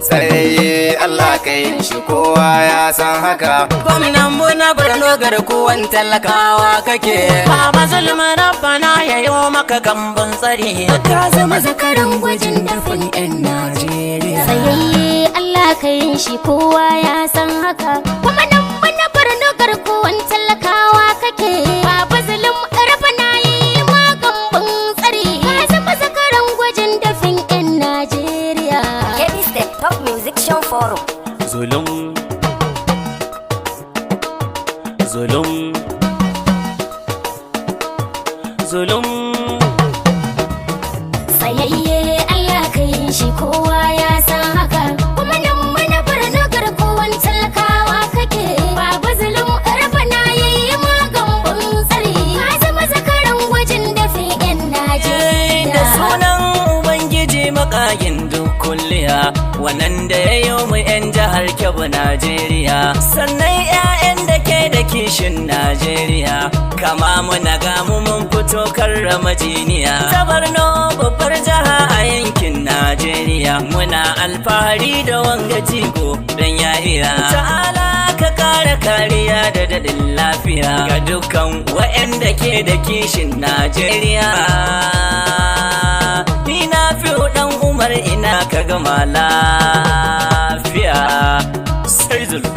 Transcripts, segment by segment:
sai Allah kai shi kowa ya san haka. Gwamnan mu na Borno garkuwan talakawa kake. Baba Zulma Rabbana ya yi maka gambun tsari. Ka zama zakaran gwajin dafin 'yan Najeriya. Sai Allah kai shi kowa ya san haka. Gwamnan mu na Borno garkuwan talakawa kake. Baba Zulma Rabbana ya yi maka gambun tsari. Ka zama zakaran gwajin dafin 'yan Najeriya. Heavy Step Top Musician Forum. Zulum Zulum Zulum Sayayye Allah kai shi kowa ya san haka. Kuma nan mana Borno garkuwan talakawa kake. Baba Zulum Rabbana yayi magambun tsari. Ka zama zakaran gwajin dafe 'yan Najeriya. da sunan Ubangiji makayin duk kulliya, wannan da ya yi mu 'yan jihar Kebbi Najeriya, sannan 'ya'yan da ke da kishin Najeriya, kama muna gamu mun fito karrama jiniya. Ta Borno babbar jiha a yankin Najeriya, muna alfahari da wanga jigo don ya iya. Ta'ala ka kara kariya da daɗin lafiya ga dukkan wa'anda ke da kishin Najeriya. Ni na fi ɗan Umar ina ka gama lafiya. Sai Zulum.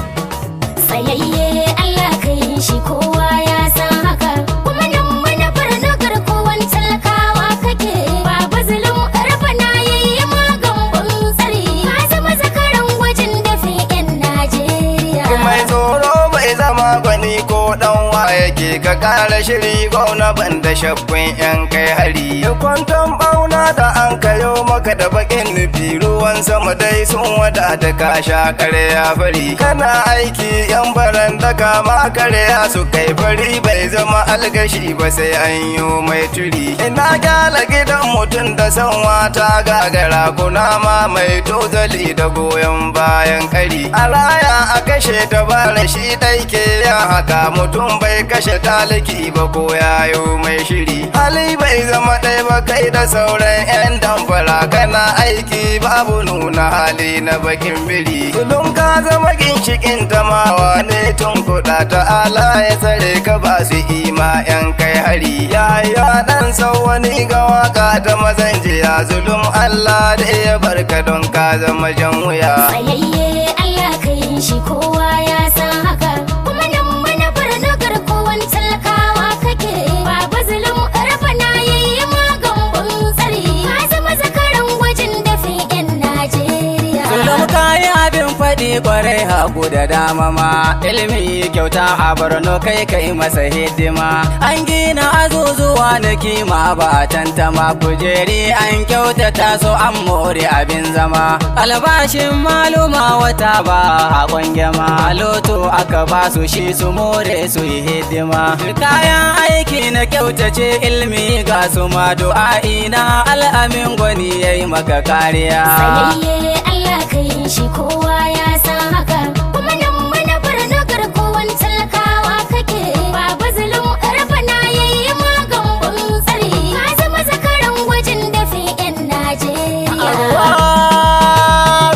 Sayayye Allah kai shi kowa ya san haka. Kuma nan mana Borno garkuwan talakawa kake. Baba Zulum Rabbana yayi magambun tsari. Ka zama zakaran gwajin dafe 'yan Najeriya. Mai tsoro bai zama gwani ko dan yake ka kara shiri gwauna banda shakkun 'yan kai hari. Kwanton bauna da an kayo maka da bakin nufi, ruwan sama dai sun wadata ka sha karya fari. Kana aiki 'yan baranda kama karya su kai fari, bai zama algashi ba sai an yi mai turi. Ina gyala gidan mutum da sanwa ta gagara, kuna ma mai tozali da goyon bayan kari. A raya a kashe ta bara shi dai ke yan haka, mutum bai kashe taliki ba ko yayo mai shiri. Hali bai zama ɗaya ba kai da sauran 'yan damfara, kana aiki babu nuna hali na bakin biri. Zulum ka zama ginshikin tamawa ne tun kuɗa, ta'ala ya tsare ka ba su ima 'yan kai hari. Yaya ɗan wani ga waka ta mazan jiya, Zulum Allah da ya barka don ka zama jan wuya. Sayayye Allah kai shi kowa ya san haka. Kuma nan mana Borno garkuwan talakawa kake. Baba Zulum Rabbana yayi magambun tsari. Ka zama zakaran gwajin dafe 'yan Najeriya. Zulum kayi abin faɗi kwarai hagu da dama ma, ilimi kyauta a Borno kai masa hidima. An gina azuzuwa na kima ba a tantama, kujeri an kyautata so an more abin zama. Albashin maluma wata ba a ƙwangyama, loto aka ba su shi su more su yi hidima. Kayan aiki na kyautace ilimi ga su ma, du'a'i na al'amin gwani yayi maka kariya. Sayayye Allah kai shi kowa ya san haka. Kuma nan mana Borno garkuwan talakawa kake. Baba Zulum Rabbana yayi magambun tsari. Ka zama zakaran gwajin dafe 'yan Najeriya.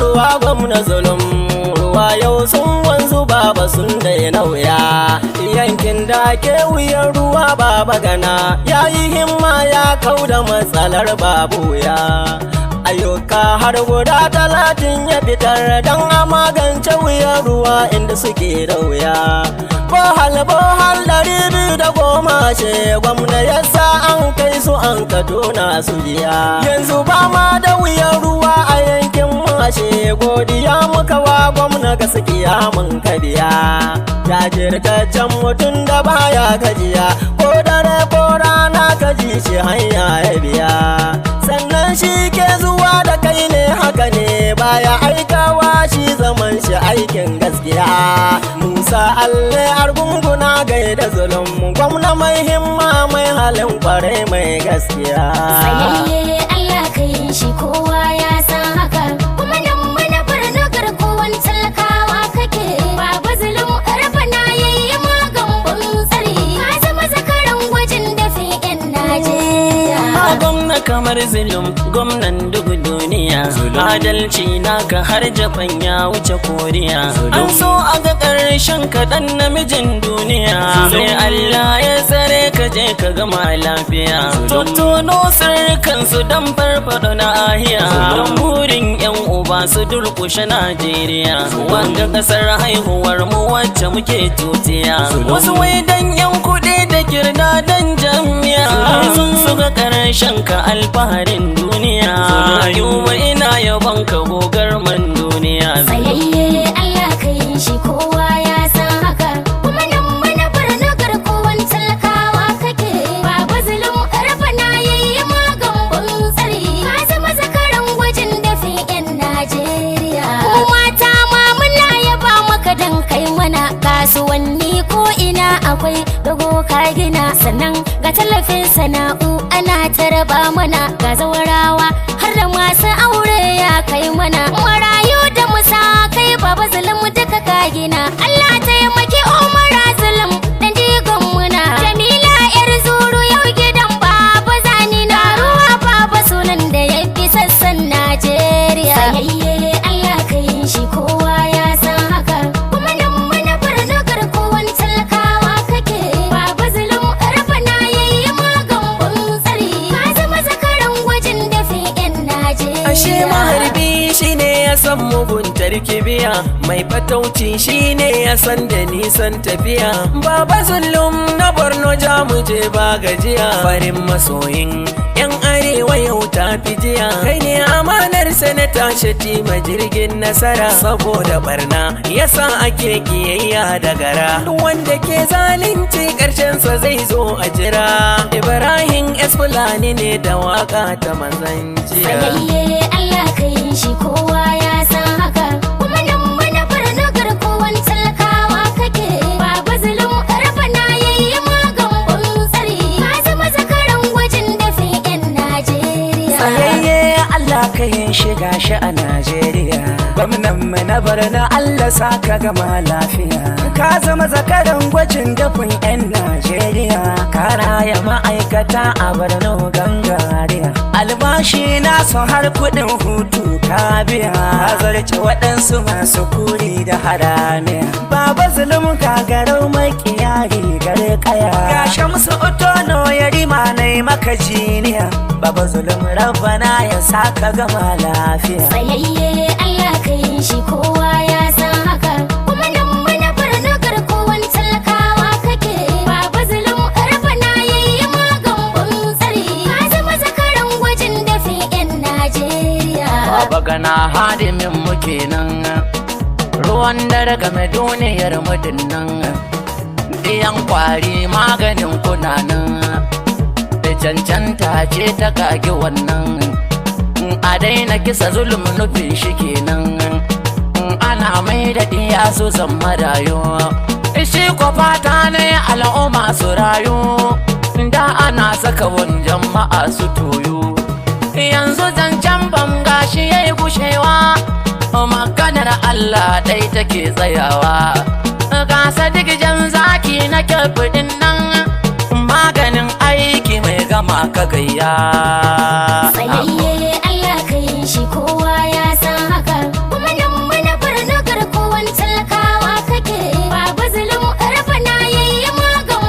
Ruwa gwamna Zulum, ruwa yau sun wanzu baba sun daina wuya. Yankin da ke wuyan ruwa baba gana, ya yi himma ya kau da matsalar babu wuya. Ayyuka har guda 30 ya fitar don a magance wuyan ruwa inda suke da wuya. Bohal 210 gwamna ya sa an kai su an Kaduna su jiya. Yanzu ba ma da wuyan ruwa a yankin mashe, godiya muka wa gwamna gaskiya mun kariya. Jajirtaccen mutum da baya gajiya, ko dare ko rana ka ji shi hanya ya biya. Sannan shi ke zuwa da kai ne haka ne, baya aikawa shi zaman shi aikin gaskiya. Musa Alle Argunguna gaida Zulum, gwamna mai himma mai halin kwarai mai gaskiya. Sayayye Allah kai shi kowa ya san haka. Kuma nan mana Borno garkuwan talakawa kake. Baba Zulum Rabbana yayi magambun tsari. Ka zama zakaran gwajin dafe 'yan Najeriya. Gwamna kamar zulum gwamnan duk duniya. Adalci naka har Japan ya wuce Koriya. An so a ga ƙarshen kaɗan namijin duniya. Sai Allah ya tsare ka je ka gama lafiya. Tuttuno sirrikansu don farfaɗo na ahiya. Don burin 'yan uba su durƙushe Najeriya. Wanga ƙasar haihuwar mu wacce muke tutiya. Wasu wai dan 'yan kuɗi da kirda dan jami'a. Sun suga ƙarshen ka alfaharin duniya. Ayuba ina yabon ka gogar man duniya. Tsayayye Allah ka yi shi kowa ya san haka. Kuma nan mana barna garkuwan talakawa kake. Baba zulum rafa na yayi magan tsari. Ka zama zakaran gwajin dafin 'yan Najeriya. Kuma ta ma muna yaba maka dan kai mana kasuwanni ko ina akwai dogo ka gina. Sannan ga tallafin sana'u ana taraba mana. Ga zawarawa har da masu aure ya kai mana. Marayu da musa kai baba zulum duka ka gina. Allah taimaki Umar zulum dan digon muna. Jamila yar zuru yau gidan baba zani na. Ruwa baba sunan da ya fi sassan Najeriya. Sayayye Allah ka yi shi kowa ya san haka. Kuma nan mana barna garkuwan talakawa kake. Baba zulum rafa na yayi magan tsari. Ka zama zakaran gwajin dafin 'yan Najeriya. Ashe maharbi shine ya san muguntar kibiya. Mai fatauci shine ya san da nisan tafiya. Baba zulum na Borno ja mu je ba gajiya. Farin masoyin 'yan arewa yau ta jiya. Kai ne amanar sanata Shatima jirgin nasara. Saboda barna yasa ake kiyayya da gara. Duk wanda ke zalunci karshensa zai zo a jira. Ibrahim Esfulani ne da waka ta manzan jiya. Sayayye Allah ka yi shi kowa ya san haka. Kuma nan mana barna garkuwan talakawa kake. Baba zulum rafa na yayi magan tsari. Ka zama zakaran gwajin dafin 'yan Najeriya. Tsayayye Allah ka yin shiga shi a Najeriya. Gwamnan mu na Borno Allah sa ka gama lafiya. Ka zama zakaran gwajin dafin 'yan Najeriya. Ka raya ma'aikata a Borno gangariya. Albashi nasu har kuɗin hutu ka biya. Ka zarce waɗansu masu kuri da haramiya. Baba zulum ka garau makiya rigar kaya. Ga Shamsu Otono ya rima nai maka jiniya. Baba zulum rabbana ya saka gama lafiya. Sayayye Allah ka yi shi kowa ya san haka. Kuma nan mana barna garkuwan talakawa kake. Baba zulum rafa na yayi magan tsari. Ka zama zakaran gwajin dafin 'yan Najeriya. Baba gana hadimin mu kenan. Ruwan dare game duniyar mu dinnan. Diyan kwari maganin kunanan. Da cancanta ce ta kage wannan. A daina kisa zulum nufin shi kenan. Ana mai da diya su zama rayu. Shi ko fata ne al'umma su rayu. Da ana saka wani jama'a su toyo. Yanzu zancen ban gashi yayi gushewa. Maganar Allah dai take tsayawa. Gasa digjan zaki na kyafidin nan. Maganin aiki mai gama ka gayya. Tsayayye Allah ka yi shi kowa ya san haka. Kuma nan mana barna garkuwan talakawa kake. Baba zulum rafa na yayi magan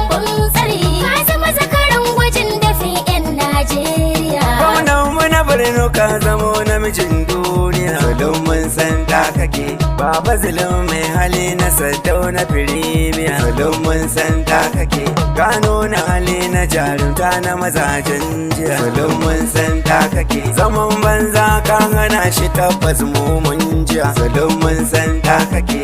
tsari. Ka zama zakaran gwajin dafin 'yan Najeriya. Gwamnan mu na Borno ka zamo namijin duniya. Zulum mun san da kake. Baba zulum mai hali na sadau na firimiya. Zulum mun san da kake. Gano na hali na jarumta na mazajen jiya. Zulum mun san da kake. Zaman banza ka hana shi tabbas mu mun jiya. Zulum mun san da kake.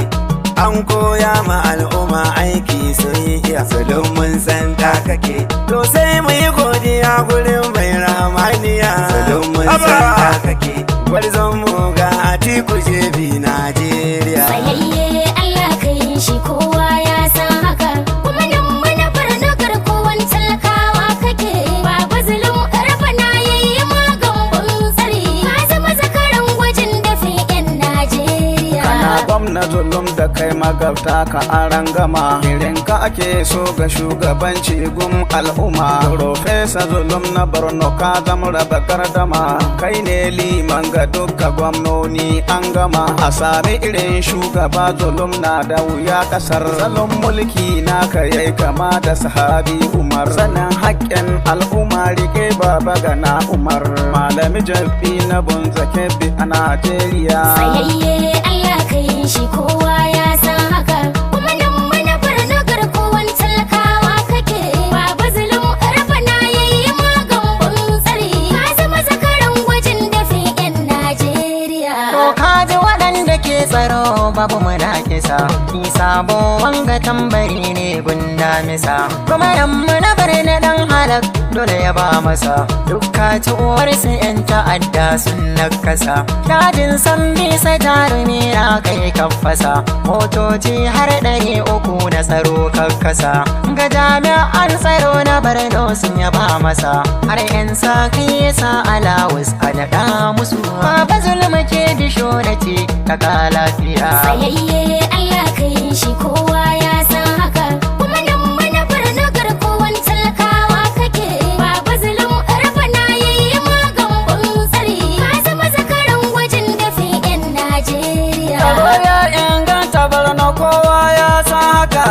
An koya ma al'umma aiki sun yi iya. Zulum mun san da kake. To sai mu yi godiya gurin mai ramaniya. Zulum mun san da kake. Gwarzon mu ga Atiku Jebi Najeriya. Sayayye Allah ka yi shi kowa ya san haka. Kuma nan mana barna garkuwan talakawa kake. Baba zulum rafa na yayi magan tsari. Ka zama zakaran gwajin dafin 'yan Najeriya. Kana gwamna zulum da kai magabta ka aran gama irin ka ake so ga shugabanci gun al'umma. Profesa zulum na Borno ka zama raba gardama kai ne liman ga duka gwamnoni an gama. A sami irin shugaba zulum na da wuya kasar. Salon mulki naka yayi kama da sahabi Umar. Sanin haƙƙin al'umma rike baba gana Umar. Malami Jabbi na Bunza Kebbi a Najeriya. Tsayayye Allah ka yi shi kowa ya san haka. Kuma nan manufar na garkuwan talakawa kake. Baba zulum Rabbana yayi magan tsari. Ka zama zakaran gwajin dafe 'yan Najeriya. To kaji waɗanda ke tsaro babu munakisa. Ki sabo wanga tambari ne gunda misa. Kuma yamma na bar na dan halak dole ya ba masa. Dukka ci uwarsu 'yan ta'adda sun nakasa. Dajin san bisa jarumi na kai kafasa. Motoci har 300 na tsaro kakkasa. Ga jami'an tsaro na Borno sun yaba masa. Har 'yan sa kai sa alawus a daɗa musu. Baba zulma ke bisho na ce ka lafiya. Tsayayye Allah ka yi shi kowa ya san haka. Kuma nan manufar na garkuwan talakawa kake. Baba zulum Rabbana yayi magan tsari. Ka zama zakaran gwajin dafe 'yan Najeriya. Tsaro ya inganta Borno kowa ya san haka.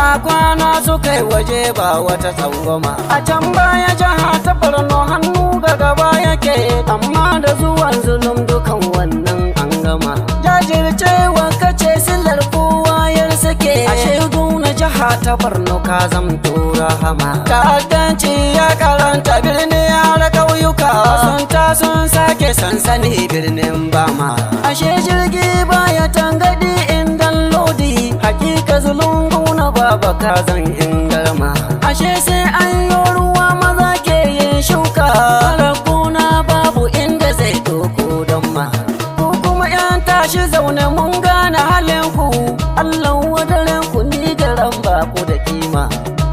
A kwana suka yi waje ba wata tsangwama. A can baya jiha ta Borno hannu ga gaba yake. Amma da zuwan zulum dukan wannan an gama. Jajircewa kace silar kowa yar sake. A shaidu na jiha ta Borno ka zamto rahama. Ta'addanci ya karanta birni har ƙauyuka. Masunta sun sake sansani birnin Bama. Ashe jirgi baya tangadi indan lodi. Hakika zulungu na baba ka zan ingarma. Ashe sai an yi ruwa maza ke yin shuka. Rabuna babu inda zai doko don ma. Ku kuma 'yan tashi zaune mun gane halin ku. Allah wadaren ku ni garan ba ku da kima.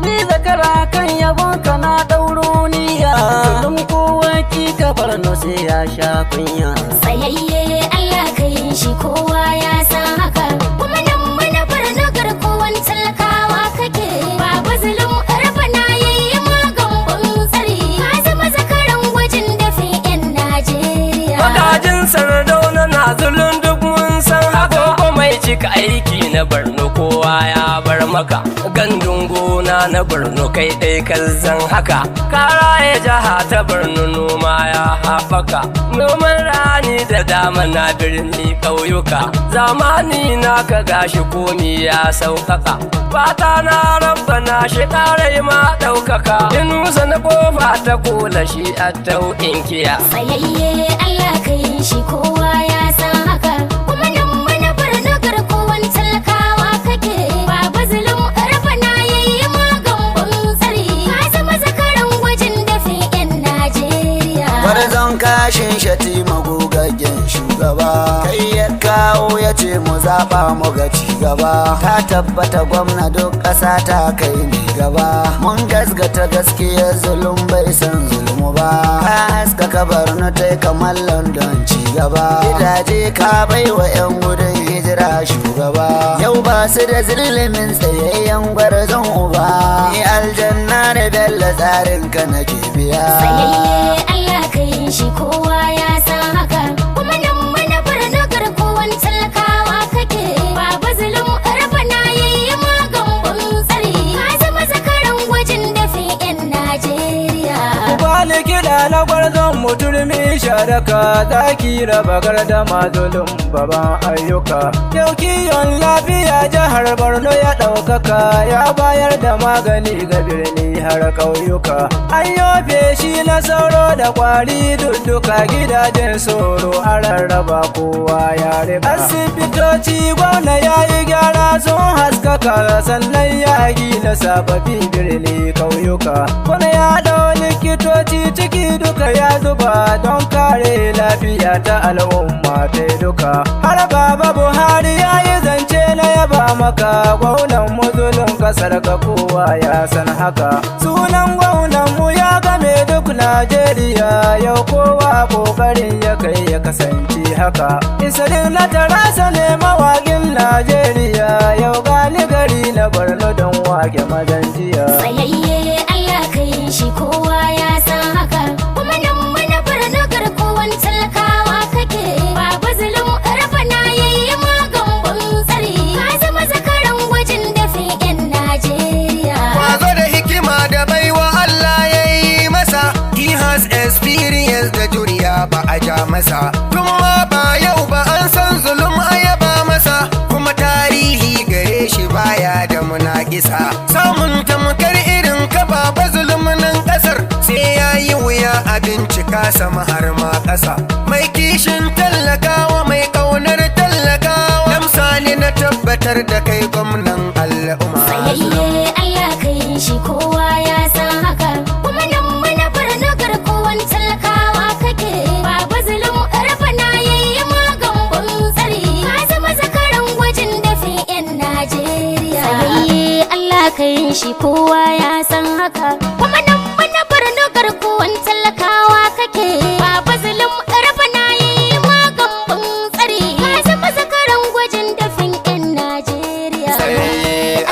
Ni zakara kan yabon ka na ɗauro niyya. Zulum kowa ki ka Borno sai ya sha kunya. Tsayayye Allah ka yi shi kowa ya san haka. Kuma nan manufar na garkuwan talakawa kake. Baba zulum Rabbana yayi magan tsari. Ka zama zakaran gwajin dafe 'yan Najeriya. Magajin Sardauna na zulun duk mun san haka. Ko mai cika aiki na Borno kowa ya bar maka. Gandun gona na Borno kai ɗai zan haka. Kara ya jaha ta Borno noma ya haɓaka. Noman rani da dama na birni ƙauyuka. Zamani na ka gashi komi ya sauƙaƙa. Fata na Rabbana shi ƙarai ma ɗaukaka. Inusa na ƙofa ta kula shi a tauƙin kiya. Tsayayye Allah ka yi shi kowa ya san haka. Kuma nan manufar na garkuwan talakawa kake. Baba zulum Rabbana yayi magan tsari. Ka zama zakaran gwajin dafe 'yan Najeriya. Gwarzon kashin shati magogaggen shugaba. Kai ya kawo ya ce mu zaɓa mu ga cigaba. Ta tabbata gwamna duk ƙasa ta kai ne gaba. Mun gasgata gaskiyar zulum bai san zulmu ba. Ka haskaka Borno ta kamar London cigaba. Gidaje ka bai wa 'yan gudun hijira shugaba. Yau ba su da zillimin tsayayyen gwarzon uba. Ni aljanna da bello tsarin ka nake biya. Tsayayye Allah ka yi shi kowa ya san haka. Kuma nan manufar na garkuwan talakawa kake. Baba zulum Rabbana yayi magan tsari. Ka zama zakaran gwajin dafe 'yan Najeriya. Bani kiɗa na gwarzon muturmi sharaka. Zaki raba gardama zulum baban ayyuka. Yau kiyon lafiya jihar Borno ya ɗaukaka. Ya bayar da magani ga birni har ƙauyuka. An yofe shi na sauro da kwari dudduka. Gidajen soro a rarraba kowa ya riba. Asibitoci gwamna ya yi gyara sun haskaka. Sannan ya gina sababbi birni ƙauyuka. Kuna ya ɗau likitoci ciki duka ya zuba. Don kare lafiya ta al'umma ta duka. Har baba Buhari ya yi zance na yaba maka gwaunan muzulun kasar ka kowa ya san haka. Sunan gwaunan mu ya game duk Najeriya, yau kowa kokarin ya kai ya kasance haka. Isarin na tarasa ne mawaƙin Najeriya, yau gani gari na Borno don wake mazan jiya. Tsayayye Allah ka yi shi kowa ya san haka, kuma nan mana Borno garkuwan talakawa kake. Baba zulum Rabbana yayi magambun tsari, ka zama zakaran gwajin dafe 'yan Najeriya. Kwazo da hikima da baiwa Allah ya yi masa, he has experience da juriya ba a ja masa. Tun ma ba yau ba an san zulum ayaba masa, kuma tarihi gare shi baya da munakisa. Samun tamkar irin ka baba zulum nan kasar, sai ya yi wuya a bincika sama har ma kasa. Mai kishin tallakawa, mai kaunar tallakawa, lamsa ne na tabbatar da kai gwamnan al'umma. Tsayayye Allah ka yi shi kowa ya san haka, kuma nan mana Borno garkuwan talakawa kake. Baba zulum Rabbana yayi magambun tsari, ka zama zakaran gwajin dafe 'yan Najeriya. Tsayayye Allah ka yi shi kowa ya san haka, kuma nan mana Borno garkuwan talakawa kake. Baba zulum Rabbana yayi magambun tsari, ka zama zakaran gwajin dafin 'yan Najeriya.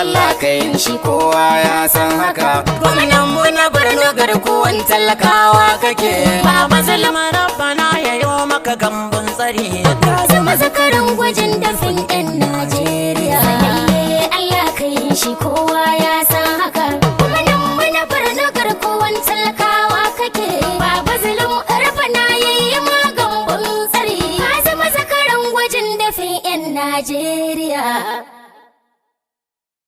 Allah ka yi shi kowa ya san haka. Gwamnan mu na Borno garkuwan talakawa kake. Baba zulum Rabbana yayo maka gambun tsari, Ka zama zakaran gwajin dafin 'yan Najeriya. Tsayayye Allah ka yi shi kowa ya san haka, kuma nan mana Borno garkuwan talakawa kake. Baba zulum Rabbana yayi magambun tsari, ka zama zakaran gwajin dafin 'yan Najeriya.